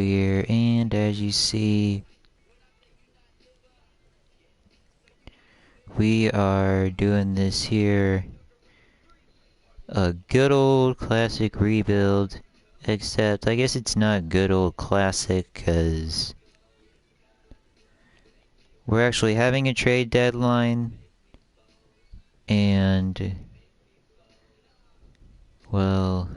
here, and as you see, we are doing this here, a good old classic rebuild, except I guess it's not good old classic because we're actually having a trade deadline, and well,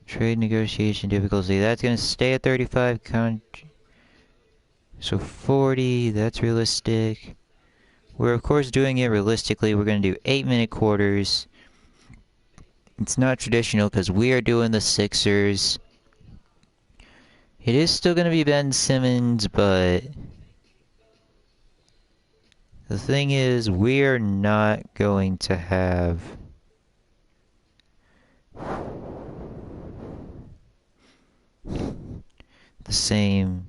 trade negotiation difficulty, that's gonna stay at 35 so 40, that's realistic. We're of course doing it realistically. We're going to do 8-minute quarters. It's not traditional because we are doing the Sixers. It is still going to be Ben Simmons, but the thing is, we are not going to have the same.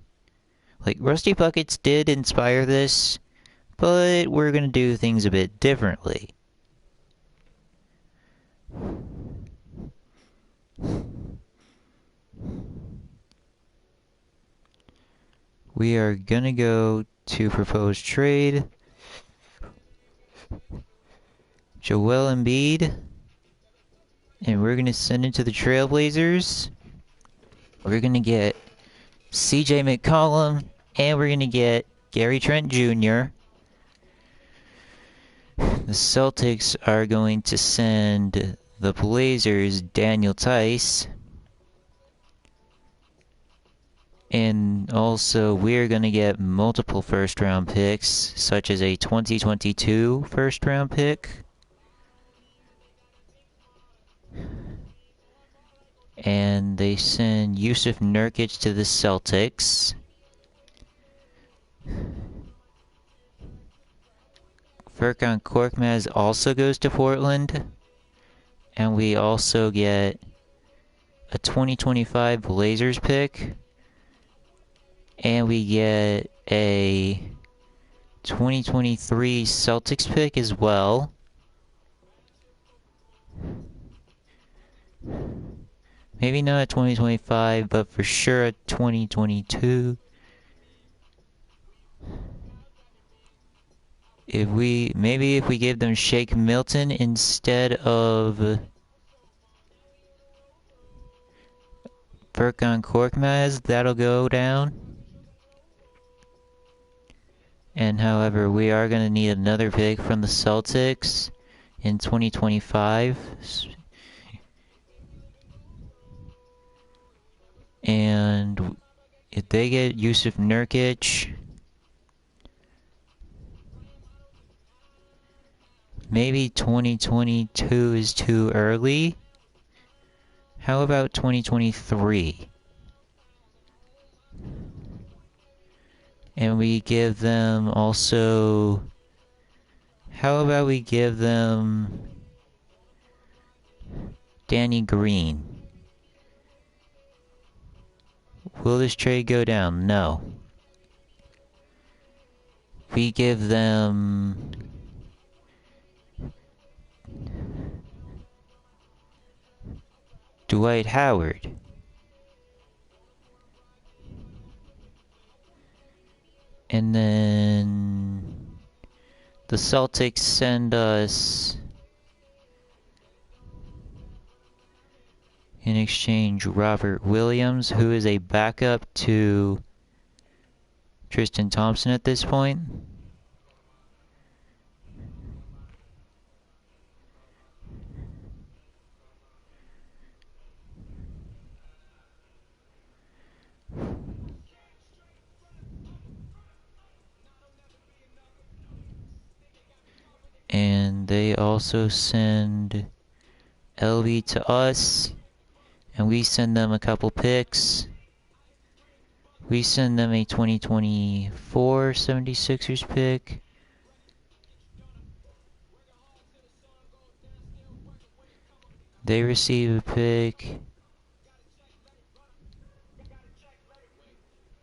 Like, Rusty Buckets did inspire this, but we're going to do things a bit differently. We are going to go to proposed trade. Joel Embiid. And we're going to send it to the Trailblazers. We're going to get CJ McCollum. And we're going to get Gary Trent Jr. The Celtics are going to send the Blazers Daniel Tice. And also, we're going to get multiple first-round picks, such as a 2022 first-round pick. And they send Yusuf Nurkic to the Celtics. Furkan Korkmaz also goes to Portland. And we also get a 2025 Blazers pick. And we get a 2023 Celtics pick as well. Maybe not 2025, but for sure a 2022. Maybe if we give them Shake Milton instead of Furkan Korkmaz, that'll go down. And however, we are going to need another pick from the Celtics in 2025. And if they get Yusuf Nurkic, maybe 2022 is too early. How about 2023? And we give them also... How about we give them Danny Green? Will this trade go down? No. We give them... Dwight Howard. And then the Celtics send us in exchange Robert Williams, who is a backup to Tristan Thompson at this point. And they also send LB to us. And we send them a couple picks. We send them a 2024 76ers pick. They receive a pick.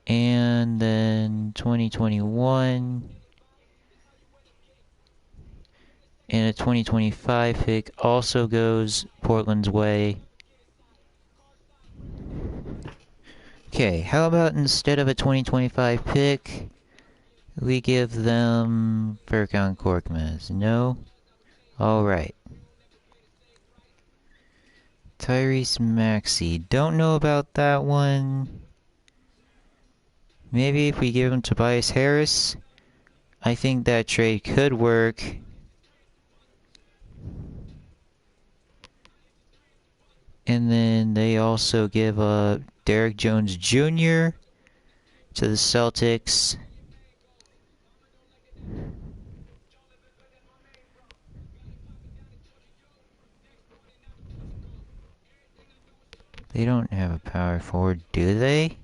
And then 2021. And a 2025 pick also goes Portland's way. Okay, how about instead of a 2025 pick, we give them Furkan Korkmaz? No? Alright. Tyrese Maxey. Don't know about that one. Maybe if we give him Tobias Harris, I think that trade could work. And then they also give up Derrick Jones Jr. to the Celtics. They don't have a power forward, do they?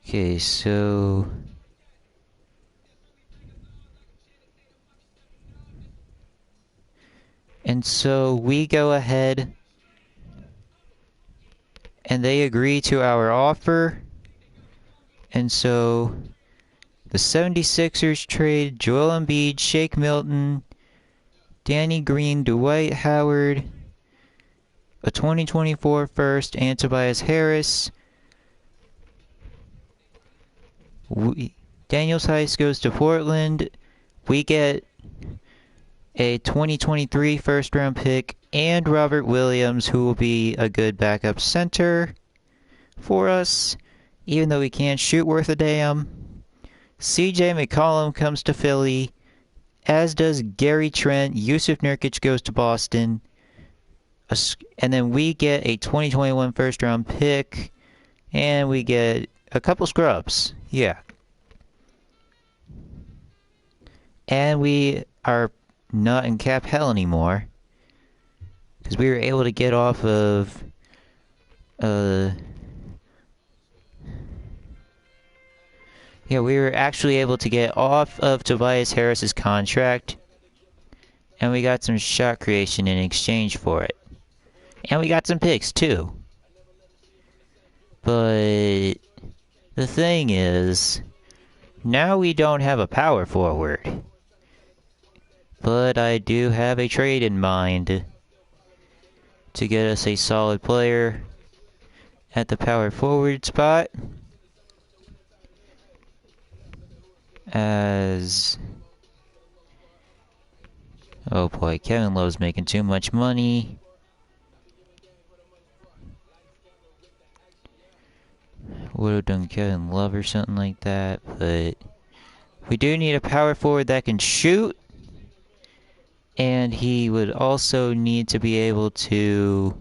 Okay, so... And so we go ahead and they agree to our offer. And so the 76ers trade Joel Embiid, Shake Milton, Danny Green, Dwight Howard, a 2024 first, and Tobias Harris. Daniel Theis goes to Portland. We get a 2023 first round pick and Robert Williams, who will be a good backup center for us, even though he can't shoot worth a damn. CJ McCollum comes to Philly, as does Gary Trent. Yusuf Nurkic goes to Boston. And then we get a 2021 first round pick, and we get a couple scrubs. Yeah. And we are not in cap hell anymore, because we were able to get off of we were actually able to get off of Tobias Harris's contract, and we got some shot creation in exchange for it, and we got some picks too. But the thing is, now we don't have a power forward. But I do have a trade in mind to get us a solid player at the power forward spot. As... oh boy, Kevin Love's making too much money. Would have done Kevin Love or something like that, but we do need a power forward that can shoot. And he would also need to be able to...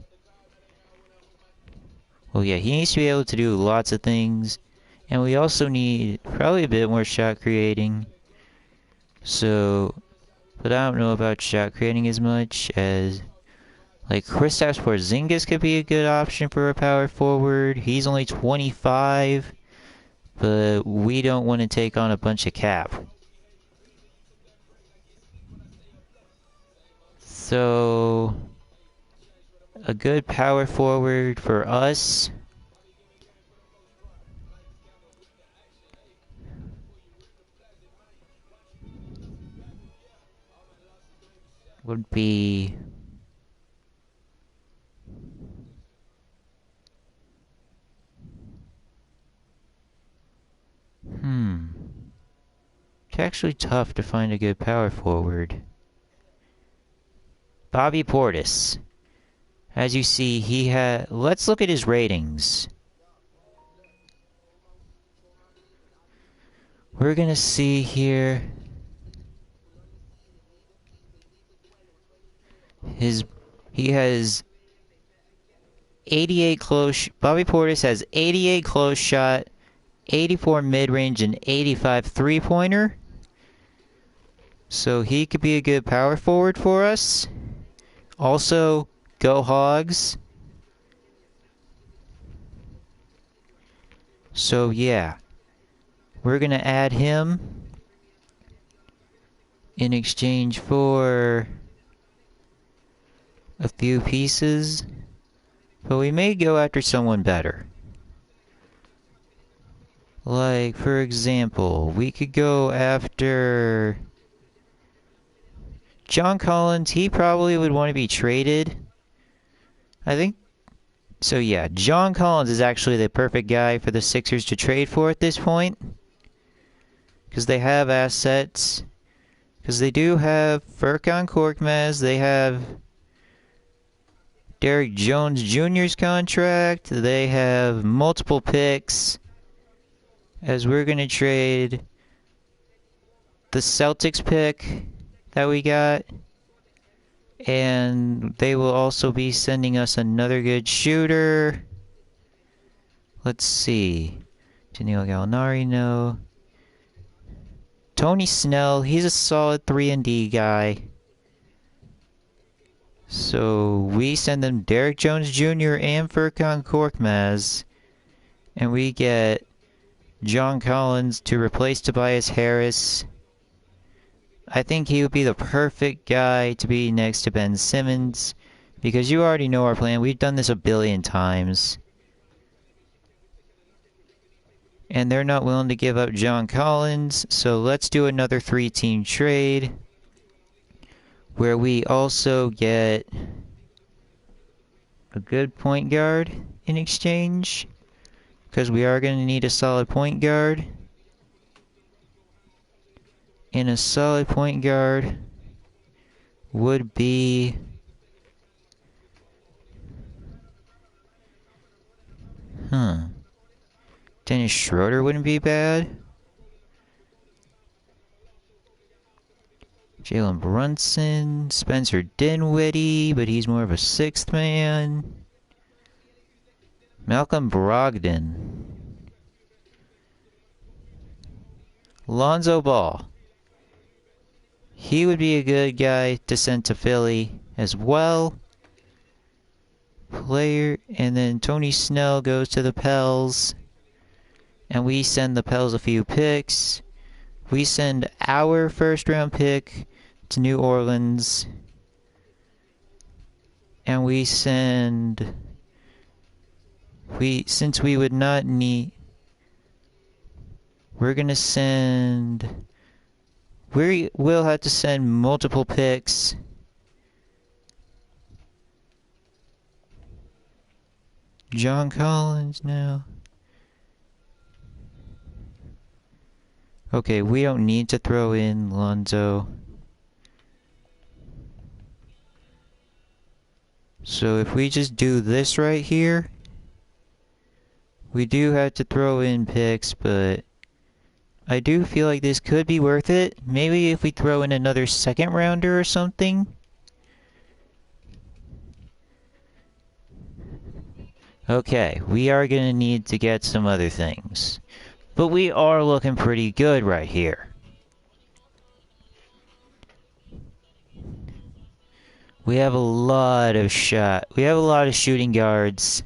well, yeah, he needs to be able to do lots of things. And we also need probably a bit more shot creating. So, but I don't know about shot creating as much as... like, Kristaps Porzingis could be a good option for a power forward. He's only 25. But we don't want to take on a bunch of cap. So, a good power forward for us would be... it's actually tough to find a good power forward. Bobby Portis. As you see, he had... let's look at his ratings. We're gonna see here... he has 88 close... Bobby Portis has 88 close shot, 84 mid-range, and 85 three-pointer. So he could be a good power forward for us. Also, go Hogs. So yeah, we're gonna add him in exchange for a few pieces, but we may go after someone better. Like, for example, we could go after John Collins. He probably would want to be traded, I think so. Yeah, John Collins is actually the perfect guy for the Sixers to trade for at this point, because they have assets. Because they do have Furkan Korkmaz, they have Derrick Jones Jr.'s contract, they have multiple picks. As we're going to trade the Celtics pick that we got. And they will also be sending us another good shooter. Let's see. Danilo Gallinari, no. Tony Snell, he's a solid 3-and-D guy. So we send them Derrick Jones Jr. and Furkan Korkmaz. And we get John Collins to replace Tobias Harris. I think he would be the perfect guy to be next to Ben Simmons. Because you already know our plan. We've done this a billion times. And they're not willing to give up John Collins. So let's do another 3-team trade. Where we also get a good point guard in exchange. Because we are going to need a solid point guard. And a solid point guard would be... Dennis Schroeder wouldn't be bad. Jalen Brunson, Spencer Dinwiddie, but he's more of a sixth man. Malcolm Brogdon. Lonzo Ball. He would be a good guy to send to Philly as well. Player, and then Tony Snell goes to the Pels. And we send the Pels a few picks. We send our first round pick to New Orleans. And we send... Since we would not need... We're gonna send... We will have to send multiple picks. John Collins now. Okay, we don't need to throw in Lonzo. So if we just do this right here, we do have to throw in picks, but I do feel like this could be worth it. Maybe if we throw in another second rounder or something. Okay, we are going to need to get some other things. But we are looking pretty good right here. We have a lot of shooting guards.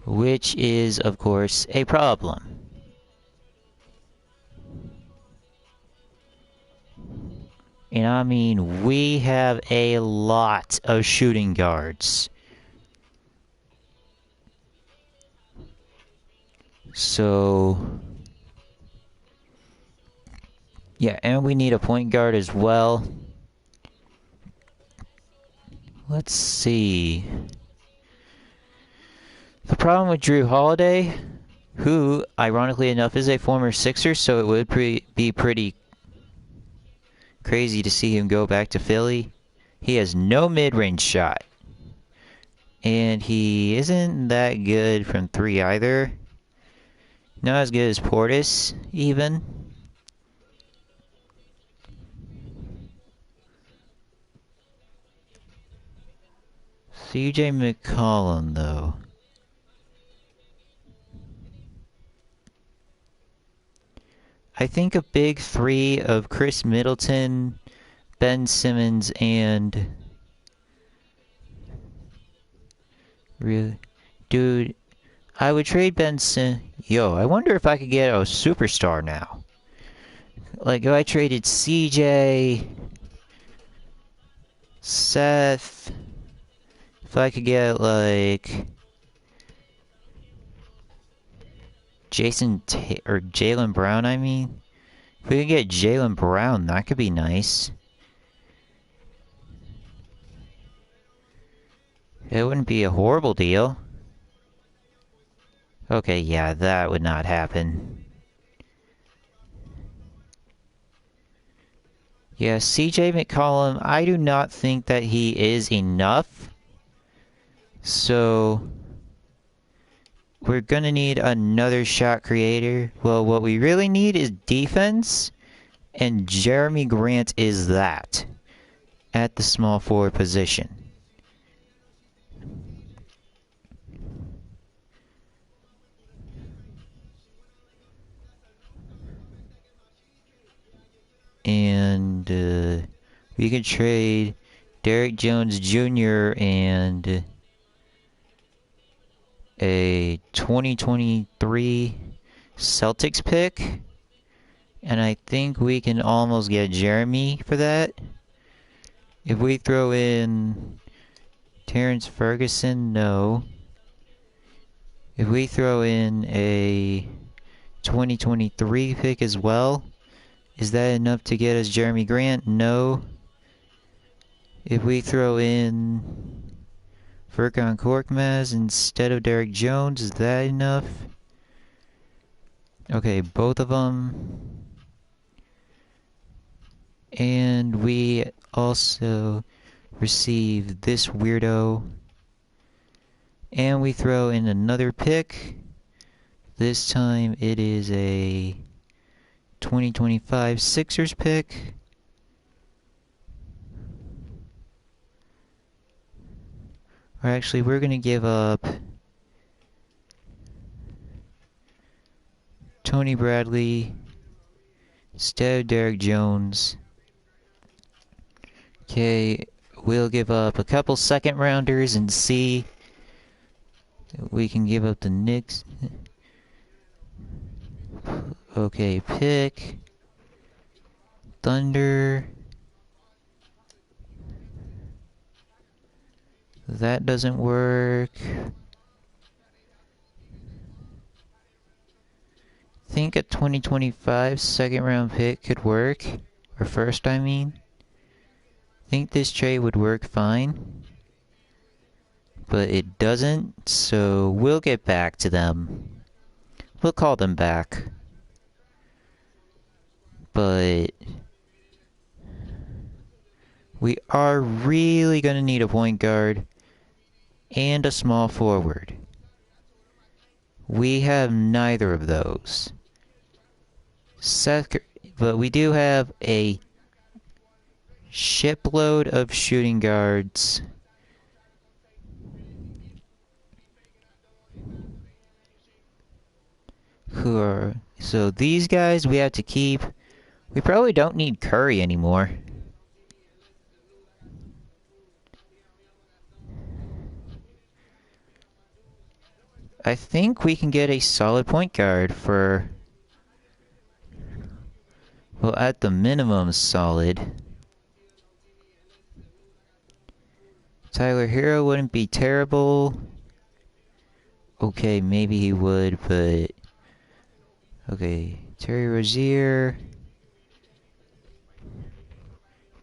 Which is, of course, a problem. And I mean, we have a lot of shooting guards. So, yeah, and we need a point guard as well. Let's see. The problem with Drew Holiday, who, ironically enough, is a former Sixer, so it would be pretty crazy to see him go back to Philly. He has no mid-range shot. And he isn't that good from 3 either. Not as good as Portis, even. CJ McCollum, though. I think a big 3 of Chris Middleton, Ben Simmons, and... Really? Dude, I would trade Ben Simmons... Yo, I wonder if I could get a superstar now. Like, if I traded CJ... Seth... If I could get, like... or Jaylen Brown, I mean. If we could get Jaylen Brown, that could be nice. It wouldn't be a horrible deal. Okay, yeah, that would not happen. Yeah, CJ McCollum, I do not think that he is enough. So, we're gonna need another shot creator. Well, what we really need is defense, and Jeremy Grant is that at the small forward position. And we can trade Derek Jones Jr. and a 2023 Celtics pick. And I think we can almost get Jeremy for that. If we throw in Terrence Ferguson, no. If we throw in a 2023 pick as well, is that enough to get us Jeremy Grant? No. If we throw in Furkan Korkmaz instead of Derek Jones, is that enough? Okay, both of them. And we also receive this weirdo. And we throw in another pick. This time it is a 2025 Sixers pick. Or actually, we're going to give up Tony Bradley instead of Derek Jones. Okay, we'll give up a couple second rounders and see if we can give up the Knicks. Okay, pick. Thunder. That doesn't work. Think a 2025 second round pick could work. Or first, I mean. Think this trade would work fine. But it doesn't, so we'll get back to them. We'll call them back. But we are really going to need a point guard and a small forward. We have neither of those. But we do have a shipload of shooting guards. So these guys we have to keep. We probably don't need Curry anymore. I think we can get a solid point guard for, well, at the minimum, solid. Tyler Hero wouldn't be terrible. Okay, maybe he would, but... Okay, Terry Rozier.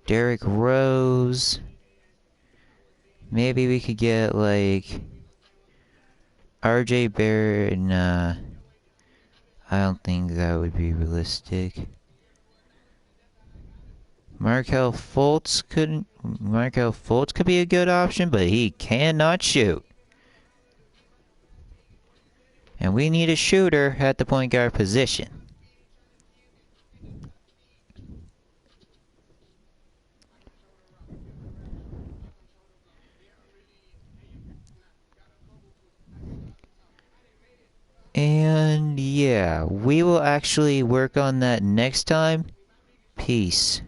Derrick Rose. Maybe we could get, like... RJ Barrett. Nah. I don't think that would be realistic. Markelle Fultz could be a good option, but he cannot shoot. And we need a shooter at the point guard position. And yeah, we will actually work on that next time. Peace.